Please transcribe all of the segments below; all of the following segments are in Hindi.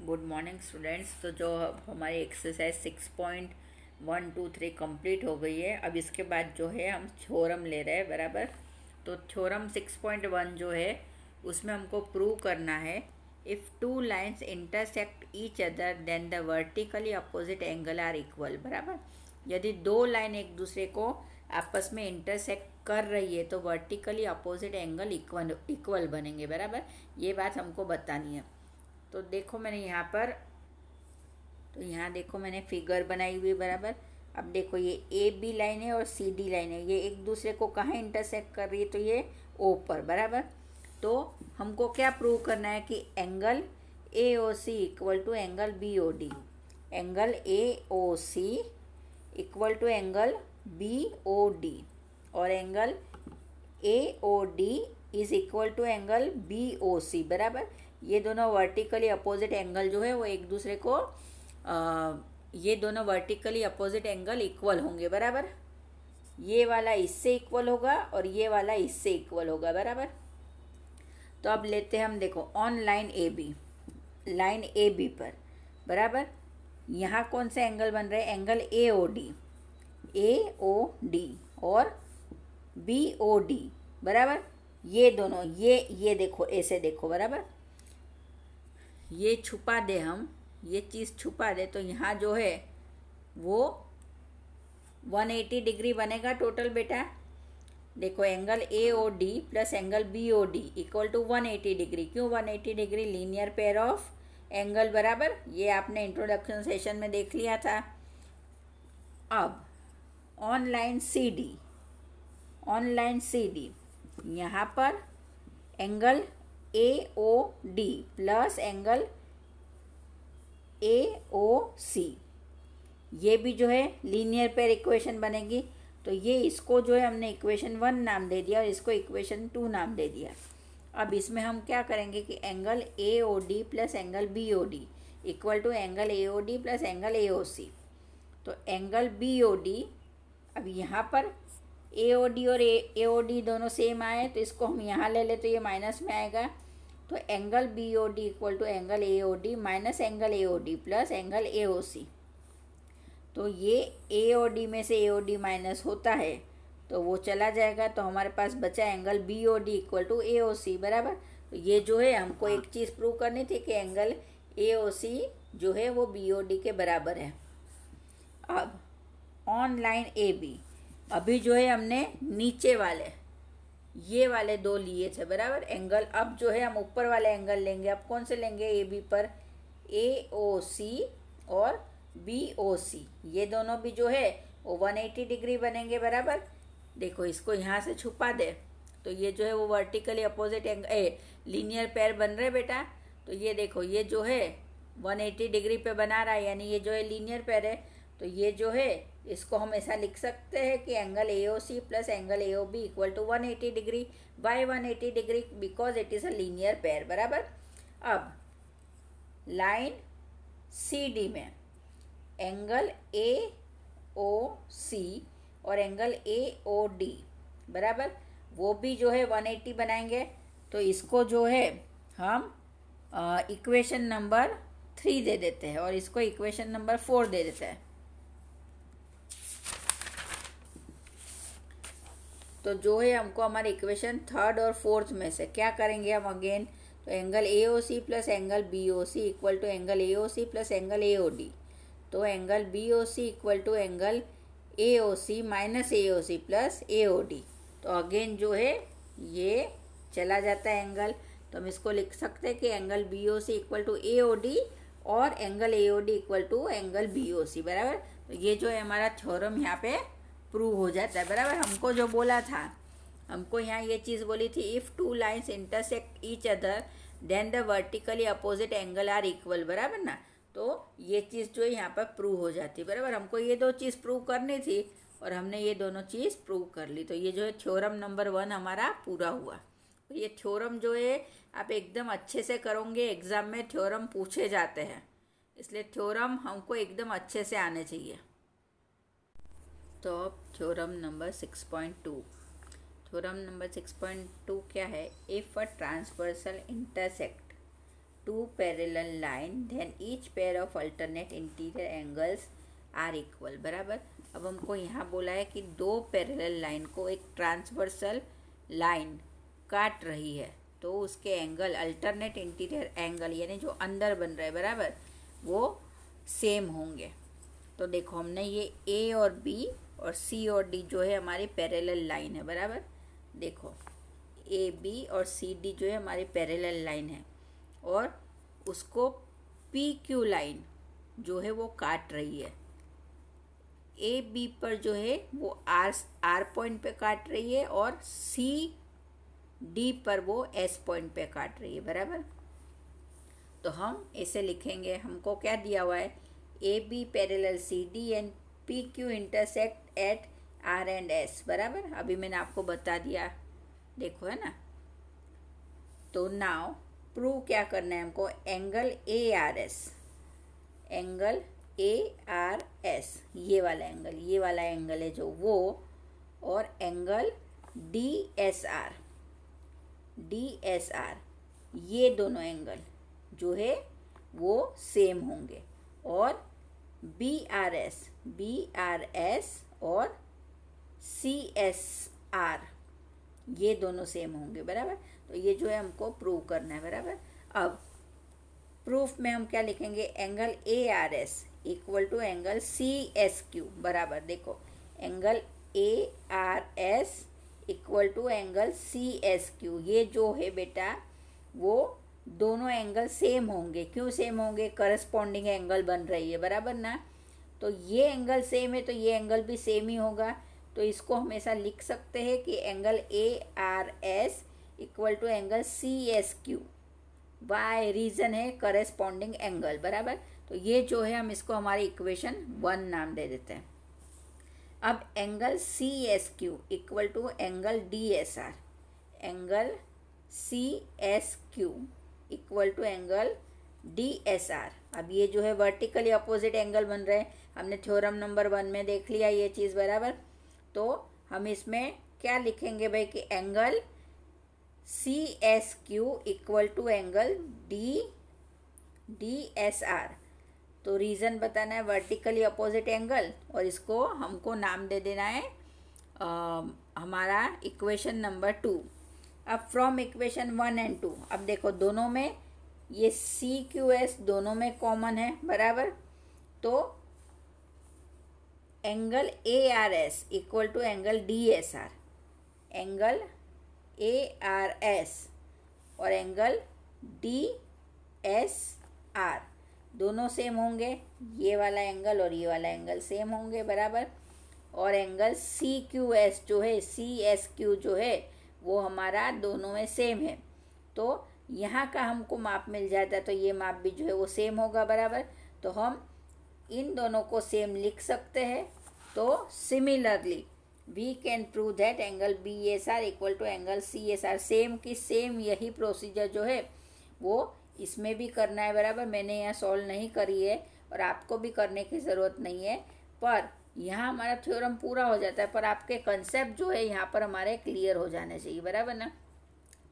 Good morning students. तो जो हमारी एक्सरसाइज 6.123 कंप्लीट हो गई है, अब इसके बाद जो है हम थ्योरम ले रहे हैं, बराबर। तो थ्योरम 6.1 जो है उसमें हमको प्रूव करना है, if two lines intersect each other then the vertically opposite angle are equal, बराबर। यदि दो लाइन एक दूसरे को आपस में इंटरसेक्ट कर रही है तो वर्टिकली अपोजिट एंगल इक्वल बनेंगे, बराबर। ये बात हमको बतानी है। तो देखो मैंने यहाँ पर, तो यहाँ देखो मैंने फिगर बनाई हुई, बराबर। अब देखो ये ए बी लाइन है और सी डी लाइन है, ये एक दूसरे को कहाँ इंटरसेक्ट कर रही है, तो ये ओ पर, बराबर। तो हमको क्या प्रूव करना है कि angle A O C equal to angle B O D, angle A O C equal to angle B O D, और angle A O D is equal to angle B O C, बराबर। ये दोनों वर्टिकली अपोजिट एंगल जो है वो एक दूसरे को ये दोनों वर्टिकली अपोजिट एंगल इक्वल होंगे, बराबर। ये वाला इससे इक्वल होगा और ये वाला इससे इक्वल होगा, बराबर। तो अब लेते हैं हम, देखो ऑन लाइन ए बी पर, बराबर। यहाँ कौन सा एंगल बन रहा है, एंगल ए ओ डी और बी ओ डी, बराबर। ये दोनों ये देखो, ऐसे देखो, बराबर। ये छुपा दे हम, ये चीज़ छुपा दे, तो यहाँ जो है वो 180 डिग्री बनेगा टोटल, बेटा। देखो angle A O D plus angle B O D equal to 180 degree. क्यों 180 degree? Linear pair of angle, बराबर। ये आपने इंट्रोडक्शन सेशन में देख लिया था। अब ऑन लाइन सी डी यहाँ पर angle A O D plus angle A O C, ये भी जो है लीनियर पेयर इक्वेशन बनेगी। तो ये इसको जो है हमने इक्वेशन 1 नाम दे दिया और इसको इक्वेशन 2 नाम दे दिया। अब इसमें हम क्या करेंगे कि angle A O D plus angle B O D equal to angle A O D plus angle A O C. तो एंगल बी ओ डी, अब यहाँ पर ए ओ डी और ए ओ डी दोनों सेम आए, तो इसको हम यहाँ ले ले तो ये माइनस में आएगा। तो angle B O D equal to angle A O D minus angle A O D plus angle A O C. तो ये ए ओ डी में से ए ओ डी माइनस होता है तो वो चला जाएगा, तो हमारे पास बचा angle B O D equal to A O C, बराबर। तो ये जो है हमको एक चीज़ प्रूव करनी थी कि एंगल ए ओ सी जो है वो बी ओ डी के बराबर है। अब ऑन लाइन ए बी, अभी जो है हमने नीचे वाले ये वाले दो लिए थे, बराबर, एंगल। अब जो है हम ऊपर वाले एंगल लेंगे। अब कौन से लेंगे? ए बी पर ए ओ सी और बी ओ सी, ये दोनों भी जो है वो 180 डिग्री बनेंगे, बराबर। देखो इसको यहाँ से छुपा दे तो ये जो है वो vertically opposite angle linear pair बन रहे, बेटा। तो ये देखो ये जो है 180 डिग्री पे बना रहा है, यानी ये जो है लीनियर पेयर है। तो ये जो है इसको हम ऐसा लिख सकते हैं कि angle A O C plus angle A O B equal to 180 degree. By 180 degree because it is a linear pair, बराबर। अब लाइन सी डी में एंगल ए ओ सी और एंगल ए ओ डी, बराबर, वो भी जो है 180 बनाएंगे। तो इसको जो है हम इक्वेशन नंबर 3 दे देते हैं और इसको इक्वेशन नंबर 4 दे देते हैं। तो जो है हमको हमारे इक्वेशन 3rd और 4th में से क्या करेंगे हम अगेन, तो angle A O C plus angle B O C equal to angle A O C plus angle A O D. तो angle B O C equal to angle A O C minus A O C plus A O D. तो अगेन जो है ये चला जाता है एंगल, तो हम इसको लिख सकते हैं कि angle B O C equal to A O D और angle A O D equal to angle B O C, बराबर। तो ये जो है हमारा थ्योरम यहाँ पे प्रूव हो जाता है, बराबर। हमको जो बोला था, हमको यहाँ ये चीज़ बोली थी, if two lines intersect each other then the vertically opposite angle are equal, बराबर ना। तो ये चीज़ जो है यहाँ पर प्रूव हो जाती है, बराबर। हमको ये दो चीज़ प्रूव करनी थी और हमने ये दोनों चीज़ प्रूव कर ली। तो ये जो है थ्योरम नंबर 1 हमारा पूरा हुआ। तो ये थ्योरम जो है आप एकदम अच्छे से करोगे, एग्ज़ाम में थ्योरम पूछे जाते हैं, इसलिए थ्योरम हमको एकदम अच्छे से आने चाहिए। तो थ्योरम नंबर 6.2, थ्योरम नंबर 6.2 क्या है? If a transversal intersect two parallel line then each pair of alternate interior angles are equal, बराबर। अब हमको यहाँ बोला है कि दो पैरेलल लाइन को एक ट्रांसवर्सल लाइन काट रही है, तो उसके एंगल अल्टरनेट इंटीरियर एंगल यानी जो अंदर बन रहा है, बराबर, वो सेम होंगे। तो देखो हमने ये ए और बी और सी और डी जो है हमारी पैरेलल लाइन है, बराबर। देखो ए बी और सी डी जो है हमारी पैरेलल लाइन है और उसको पी क्यू लाइन जो है वो काट रही है। ए बी पर जो है वो आर पॉइंट पे काट रही है और सी डी पर वो एस पॉइंट पे काट रही है, बराबर। तो हम इसे लिखेंगे, हमको क्या दिया हुआ है, A B parallel C D and P Q intersect at R and S, बराबर। अभी मैंने आपको बता दिया, देखो, है ना। तो नाउ प्रूव क्या करना है हमको, angle A R S, angle A R S, ये वाला एंगल है जो वो, और एंगल डी एस आर, ये दोनों एंगल जो है वो सेम होंगे, और बी आर एस और सी एस आर ये दोनों सेम होंगे, बराबर। तो ये जो है हमको प्रूव करना है, बराबर। अब प्रूफ में हम क्या लिखेंगे, angle A R S equal to angle C S Q, बराबर। देखो angle A R S equal to angle C S Q, ये जो है बेटा वो दोनों एंगल सेम होंगे। क्यों सेम होंगे, करस्पॉन्डिंग एंगल बन रही है, बराबर ना। तो ये एंगल सेम है तो ये एंगल भी सेम ही होगा। तो इसको हमेशा लिख सकते हैं कि angle A R S equal to angle C S Q, why reason है करस्पॉन्डिंग एंगल, बराबर। तो ये जो है हम इसको हमारी इक्वेशन 1 नाम दे देते हैं। अब angle C S Q equal to angle D S R, angle C S Q equal to angle D S R. अब ये जो है वर्टिकली अपोजिट एंगल बन रहे हैं, हमने थ्योरम नंबर 1 में देख लिया ये चीज़, बराबर। तो हम इसमें क्या लिखेंगे भाई कि angle C S Q equal to angle D S R. तो रीज़न बताना है वर्टिकली अपोजिट एंगल, और इसको हमको नाम दे देना है हमारा इक्वेशन नंबर 2। अब फ्रॉम इक्वेशन 1 एंड 2, अब देखो दोनों में ये सी क्यू एस दोनों में कॉमन है, बराबर। तो angle A R S equal to angle D S R, angle A R S और एंगल डी एस आर दोनों सेम होंगे, ये वाला एंगल और ये वाला एंगल सेम होंगे, बराबर। और एंगल सी क्यू एस जो है, सी एस क्यू जो है वो हमारा दोनों में सेम है। तो यहाँ का हमको माप मिल जाता है, तो ये माप भी जो है वो सेम होगा, बराबर। तो हम इन दोनों को सेम लिख सकते हैं। तो similarly we can prove that angle B S R equal to angle C S R, same की सेम यही प्रोसीजर जो है वो इसमें भी करना है, बराबर। मैंने यहाँ सॉल्व नहीं करी है और आपको भी करने की ज़रूरत नहीं है, पर यहाँ हमारा थ्योरम पूरा हो जाता है, पर आपके कंसेप्ट जो है यहाँ पर हमारे क्लियर हो जाने चाहिए, बराबर ना।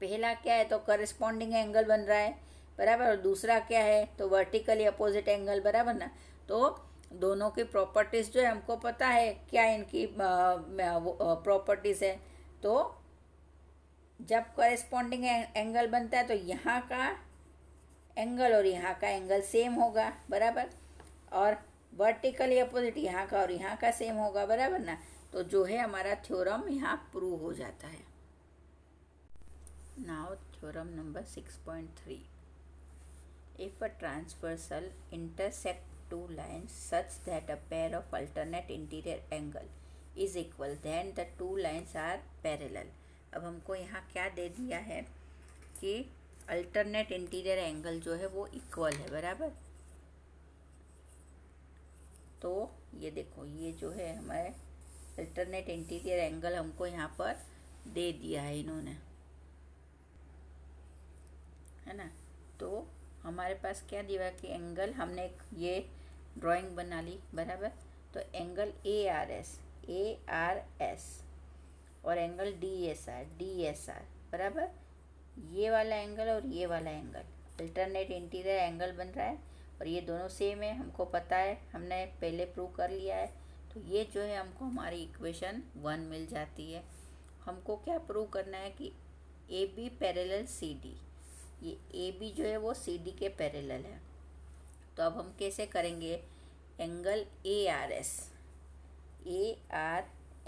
पहला क्या है, तो करस्पॉन्डिंग एंगल बन रहा है, बराबर। और दूसरा क्या है, तो वर्टिकली अपोजिट एंगल, बराबर ना। तो दोनों की प्रॉपर्टीज़ जो है हमको पता है क्या इनकी प्रॉपर्टीज़ है। तो जब करस्पॉन्डिंग एंगल बनता है तो यहाँ का एंगल और यहाँ का एंगल सेम होगा, बराबर। और वर्टिकली अपोजिट यहाँ का और यहाँ का सेम होगा, बराबर ना। तो जो है हमारा थ्योरम यहाँ प्रूव हो जाता है। Now theorem number 6.3, if a transversal intersect two lines such that a pair of alternate interior angle is equal, then the two lines are parallel। अब हमको यहाँ क्या दे दिया है कि अल्टरनेट इंटीरियर एंगल जो है वो इक्वल है, बराबर। तो ये देखो, ये जो है हमारे अल्टरनेट इंटीरियर एंगल हमको यहाँ पर दे दिया है इन्होंने, है ना। तो हमारे पास क्या दिया है कि एंगल, हमने एक ये ड्राइंग बना ली, बराबर। तो एंगल ए आर एस और एंगल डी एस आर, बराबर। ये वाला एंगल और ये वाला एंगल अल्टरनेट इंटीरियर एंगल बन रहा है और ये दोनों सेम है, हमको पता है, हमने पहले प्रूव कर लिया है। तो ये जो है हमको हमारी इक्वेशन 1 मिल जाती है। हमको क्या प्रूव करना है कि A B parallel C D, ये ए बी जो है वो सी डी के पैरेलल है। तो अब हम कैसे करेंगे, angle A R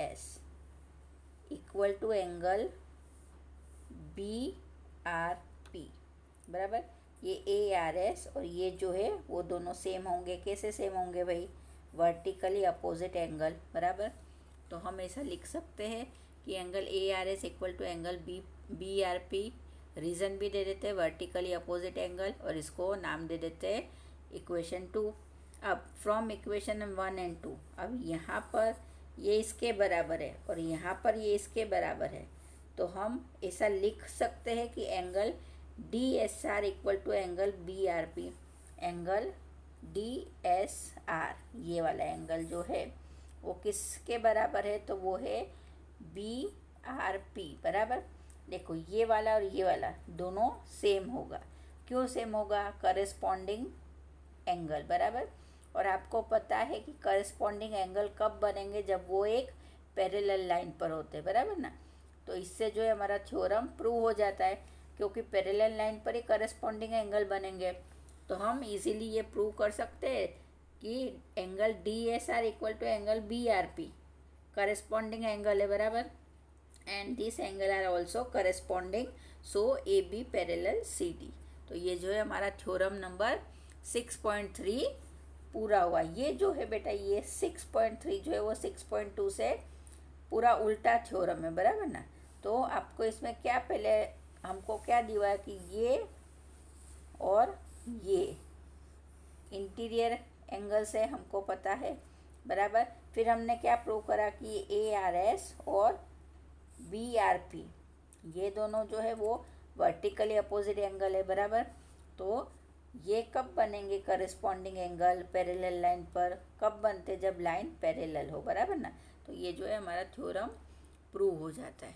S equal to angle B R P, बराबर। ये ए आर एस और ये जो है वो दोनों सेम होंगे। कैसे सेम होंगे भाई, वर्टिकली अपोजिट एंगल, बराबर। तो हम ऐसा लिख सकते हैं कि angle A R S equal to angle B R P. Reason भी दे देते हैं वर्टिकली अपोजिट एंगल और इसको नाम दे देते हैं इक्वेशन 2। अब फ्रॉम इक्वेशन 1 एंड 2, अब यहाँ पर ये इसके बराबर है और यहाँ पर ये इसके बराबर है, तो हम ऐसा लिख सकते हैं कि angle D S R equal to angle B R P. Angle D S R, ये वाला एंगल जो है वो किसके बराबर है, तो वो है बी आर पी, बराबर। देखो ये वाला और ये वाला दोनों सेम होगा। क्यों सेम होगा, करस्पॉन्डिंग एंगल, बराबर। और आपको पता है कि करस्पॉन्डिंग एंगल कब बनेंगे, जब वो एक पैरेलल लाइन पर होते हैं, बराबर ना। तो इससे जो है हमारा थ्योरम प्रूव हो जाता है, क्योंकि पैरेलल लाइन पर ही करस्पॉन्डिंग एंगल बनेंगे। तो हम इजीली ये प्रूव कर सकते हैं कि angle D S R equal to angle B R P corresponding angle है, बराबर। And this angle are also corresponding, so A B parallel C D. तो ये जो है हमारा थ्योरम नंबर 6.3 पूरा हुआ। ये जो है बेटा, ये 6.3 जो है वो 6.2 से पूरा उल्टा थ्योरम है, बराबर ना। तो आपको इसमें क्या, पहले हमको क्या दिया है कि ये और ये इंटीरियर एंगल से हमको पता है, बराबर। फिर हमने क्या प्रूव करा कि ए आर एस और बी आर पी ये दोनों जो है वो वर्टिकली अपोजिट एंगल है, बराबर। तो ये कब बनेंगे करस्पॉन्डिंग एंगल पैरेलल लाइन पर, कब बनते, जब लाइन पैरेलल हो, बराबर ना। तो ये जो है हमारा थ्योरम प्रूव हो जाता है।